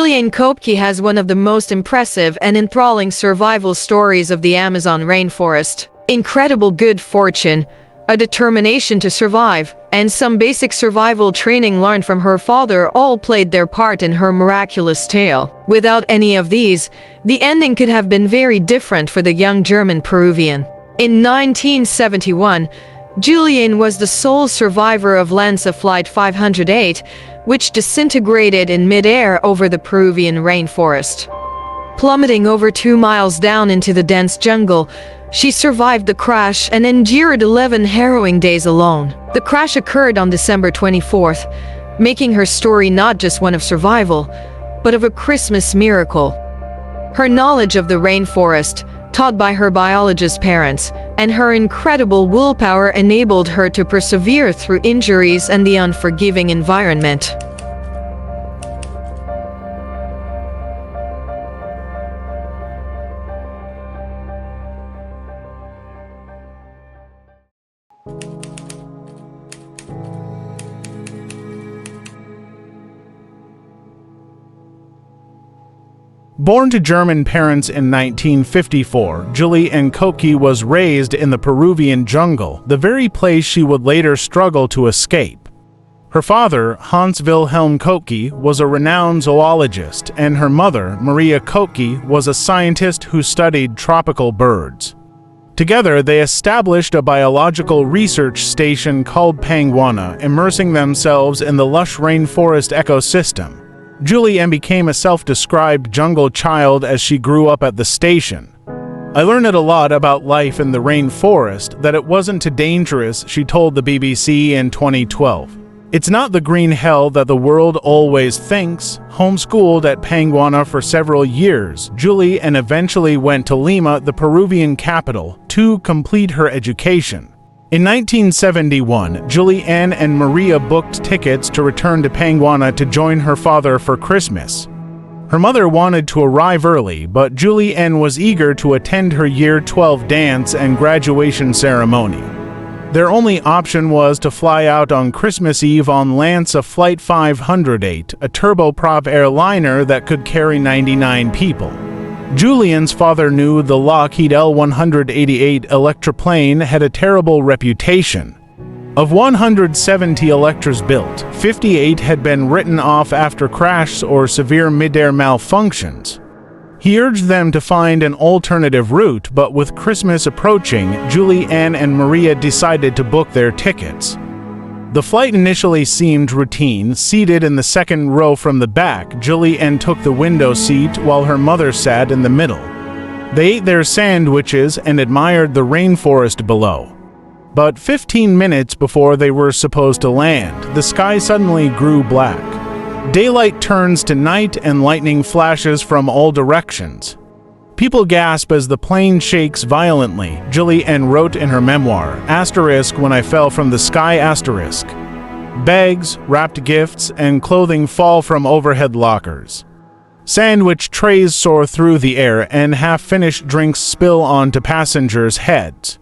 Julian Koepcke has one of the most impressive and enthralling survival stories of the Amazon rainforest. Incredible good fortune, a determination to survive, and some basic survival training learned from her father all played their part in her miraculous tale. Without any of these, the ending could have been very different for the young German Peruvian. In 1971, Juliane was the sole survivor of Lanza Flight 508, which disintegrated in mid-air over the Peruvian rainforest. Plummeting over 2 miles down into the dense jungle, she survived the crash and endured 11 harrowing days alone. The crash occurred on December 24th, making her story not just one of survival, but of a Christmas miracle. Her knowledge of the rainforest, taught by her biologist parents, and her incredible willpower enabled her to persevere through injuries and the unforgiving environment. Born to German parents in 1954, Juliane Koepcke was raised in the Peruvian jungle, the very place she would later struggle to escape. Her father, Hans Wilhelm Koepcke, was a renowned zoologist, and her mother, Maria Koepcke, was a scientist who studied tropical birds. Together, they established a biological research station called Panguana, immersing themselves in the lush rainforest ecosystem. Juliane became a self-described jungle child as she grew up at the station. I learned a lot about life in the rainforest, that it wasn't too dangerous, she told the BBC in 2012. It's not the green hell that the world always thinks. Homeschooled at Panguana for several years, Juliane eventually went to Lima, the Peruvian capital, to complete her education. In 1971, Juliane and Maria booked tickets to return to Panguana to join her father for Christmas. Her mother wanted to arrive early, but Juliane was eager to attend her Year 12 dance and graduation ceremony. Their only option was to fly out on Christmas Eve on Lanza Flight 508, a turboprop airliner that could carry 99 people. Juliane's father knew the Lockheed L-188 Electroplane had a terrible reputation. Of 170 Electras built, 58 had been written off after crashes or severe mid-air malfunctions. He urged them to find an alternative route, but with Christmas approaching, Juliane and Maria decided to book their tickets. The flight initially seemed routine. Seated in the second row from the back, Juliane took the window seat while her mother sat in the middle. They ate their sandwiches and admired the rainforest below. But 15 minutes before they were supposed to land, the sky suddenly grew black. Daylight turns to night and lightning flashes from all directions. People gasp as the plane shakes violently, Juliane wrote in her memoir, "When I fell from the sky, *. Bags, wrapped gifts, and clothing fall from overhead lockers. Sandwich trays soar through the air and half-finished drinks spill onto passengers' heads.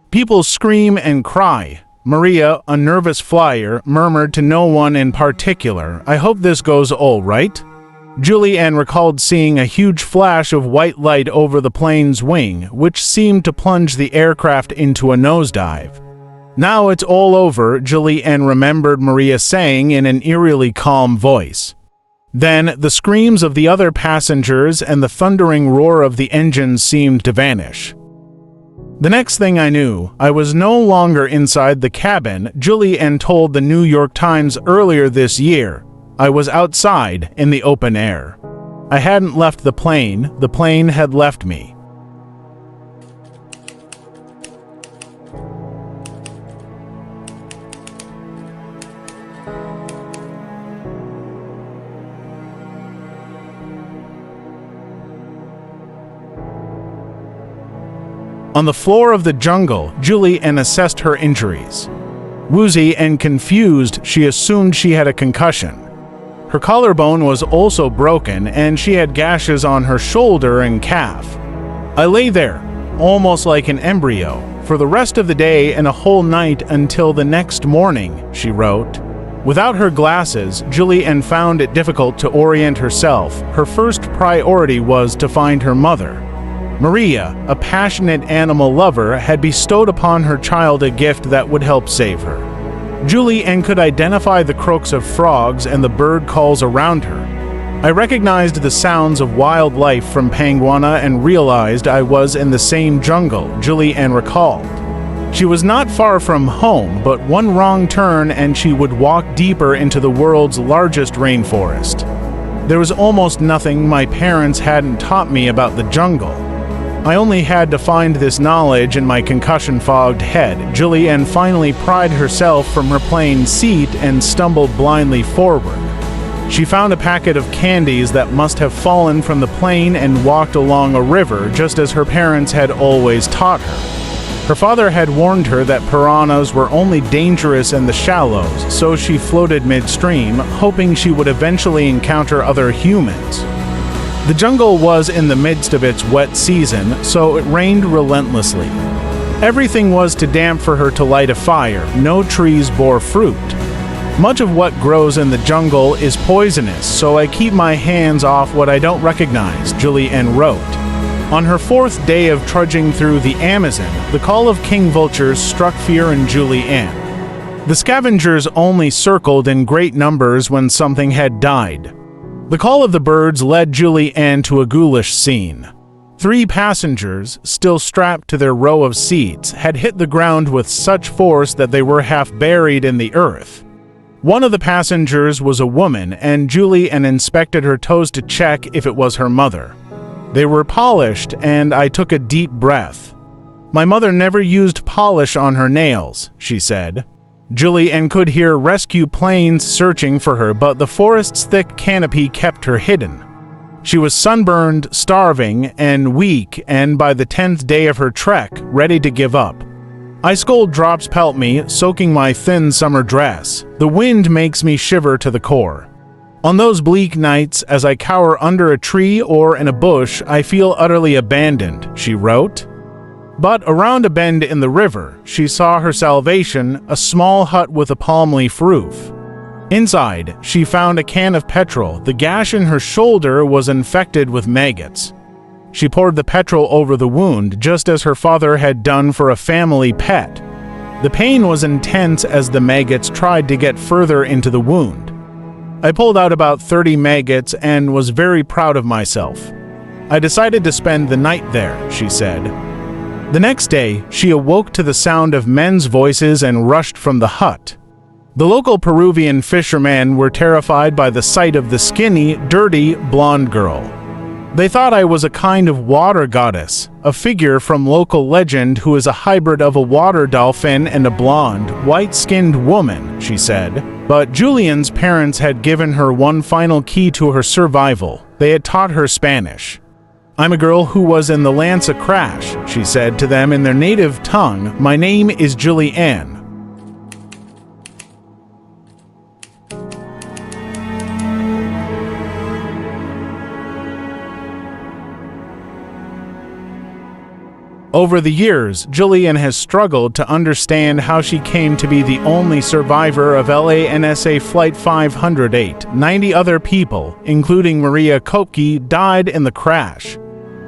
People scream and cry. Maria, a nervous flyer, murmured to no one in particular, "I hope this goes all right." Juliane recalled seeing a huge flash of white light over the plane's wing, which seemed to plunge the aircraft into a nosedive. "Now it's all over," Juliane remembered Maria saying in an eerily calm voice. Then the screams of the other passengers and the thundering roar of the engines seemed to vanish. "The next thing I knew, I was no longer inside the cabin," Juliane told the New York Times earlier this year. "I was outside, in the open air. I hadn't left the plane had left me." On the floor of the jungle, Juliane assessed her injuries. Woozy and confused, she assumed she had a concussion. Her collarbone was also broken, and she had gashes on her shoulder and calf. "I lay there, almost like an embryo, for the rest of the day and a whole night until the next morning," she wrote. Without her glasses, Juliane found it difficult to orient herself. Her first priority was to find her mother. Maria, a passionate animal lover, had bestowed upon her child a gift that would help save her. Juliane could identify the croaks of frogs and the bird calls around her. I recognized the sounds of wildlife from Panguana and realized I was in the same jungle, Juliane recalled. She was not far from home, but one wrong turn and she would walk deeper into the world's largest rainforest. There was almost nothing my parents hadn't taught me about the jungle. I only had to find this knowledge in my concussion-fogged head. Juliane finally pried herself from her plane seat and stumbled blindly forward. She found a packet of candies that must have fallen from the plane and walked along a river, just as her parents had always taught her. Her father had warned her that piranhas were only dangerous in the shallows, so she floated midstream, hoping she would eventually encounter other humans. The jungle was in the midst of its wet season, so it rained relentlessly. Everything was too damp for her to light a fire. No trees bore fruit. Much of what grows in the jungle is poisonous, so I keep my hands off what I don't recognize, Juliane wrote. On her fourth day of trudging through the Amazon, the call of king vultures struck fear in Juliane. The scavengers only circled in great numbers when something had died. The call of the birds led Juliane to a ghoulish scene. 3 passengers, still strapped to their row of seats, had hit the ground with such force that they were half buried in the earth. One of the passengers was a woman, and Juliane inspected her toes to check if it was her mother. They were polished, and I took a deep breath. My mother never used polish on her nails, she said. Juliane could hear rescue planes searching for her, but the forest's thick canopy kept her hidden. She was sunburned, starving, and weak, and by the 10th day of her trek, ready to give up. Ice-cold drops pelt me, soaking my thin summer dress. The wind makes me shiver to the core. On those bleak nights, as I cower under a tree or in a bush, I feel utterly abandoned, she wrote. But around a bend in the river, she saw her salvation, a small hut with a palm leaf roof. Inside, she found a can of petrol. The gash in her shoulder was infected with maggots. She poured the petrol over the wound, just as her father had done for a family pet. The pain was intense as the maggots tried to get further into the wound. I pulled out about 30 maggots and was very proud of myself. I decided to spend the night there, she said. The next day, she awoke to the sound of men's voices and rushed from the hut. The local Peruvian fishermen were terrified by the sight of the skinny, dirty, blonde girl. They thought I was a kind of water goddess, a figure from local legend who is a hybrid of a water dolphin and a blonde, white-skinned woman, she said. But Juliane's parents had given her one final key to her survival. They had taught her Spanish. I'm a girl who was in the Lanza crash, she said to them in their native tongue. My name is Juliane. Over the years, Juliane has struggled to understand how she came to be the only survivor of LANSA Flight 508. 90 other people, including Maria Koepcke, died in the crash.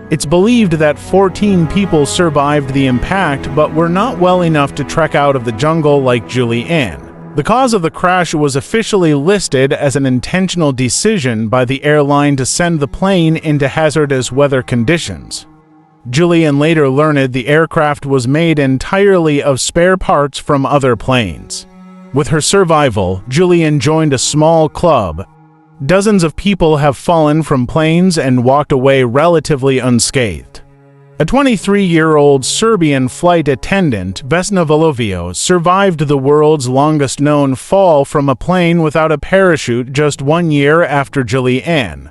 It's believed that 14 people survived the impact but were not well enough to trek out of the jungle like Juliane. The cause of the crash was officially listed as an intentional decision by the airline to send the plane into hazardous weather conditions. Juliane later learned the aircraft was made entirely of spare parts from other planes. With her survival, Juliane joined a small club. Dozens of people have fallen from planes and walked away relatively unscathed. A 23-year-old Serbian flight attendant, Vesna Volovio, survived the world's longest-known fall from a plane without a parachute just 1 year after Juliane.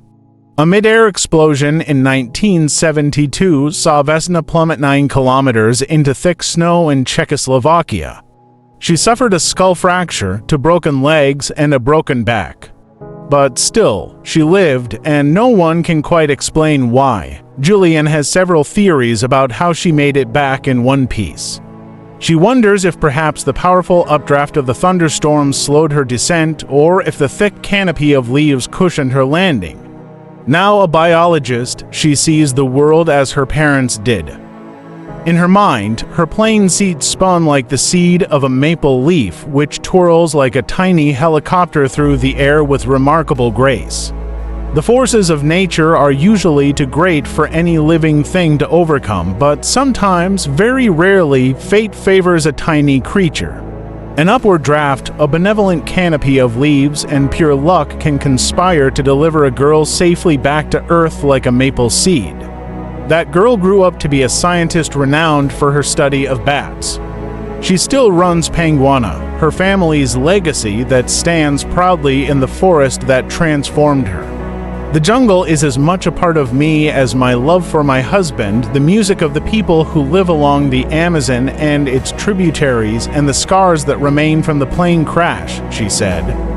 A mid-air explosion in 1972 saw Vesna plummet 9 kilometers into thick snow in Czechoslovakia. She suffered a skull fracture, 2 broken legs, and a broken back. But still, she lived, and no one can quite explain why. Juliane has several theories about how she made it back in one piece. She wonders if perhaps the powerful updraft of the thunderstorms slowed her descent, or if the thick canopy of leaves cushioned her landing. Now a biologist, she sees the world as her parents did. In her mind, her plane seat spun like the seed of a maple leaf, which twirls like a tiny helicopter through the air with remarkable grace. The forces of nature are usually too great for any living thing to overcome, but sometimes, very rarely, fate favors a tiny creature. An upward draft, a benevolent canopy of leaves, and pure luck can conspire to deliver a girl safely back to Earth like a maple seed. That girl grew up to be a scientist renowned for her study of bats. She still runs Panguana, her family's legacy that stands proudly in the forest that transformed her. The jungle is as much a part of me as my love for my husband, the music of the people who live along the Amazon and its tributaries, and the scars that remain from the plane crash, she said.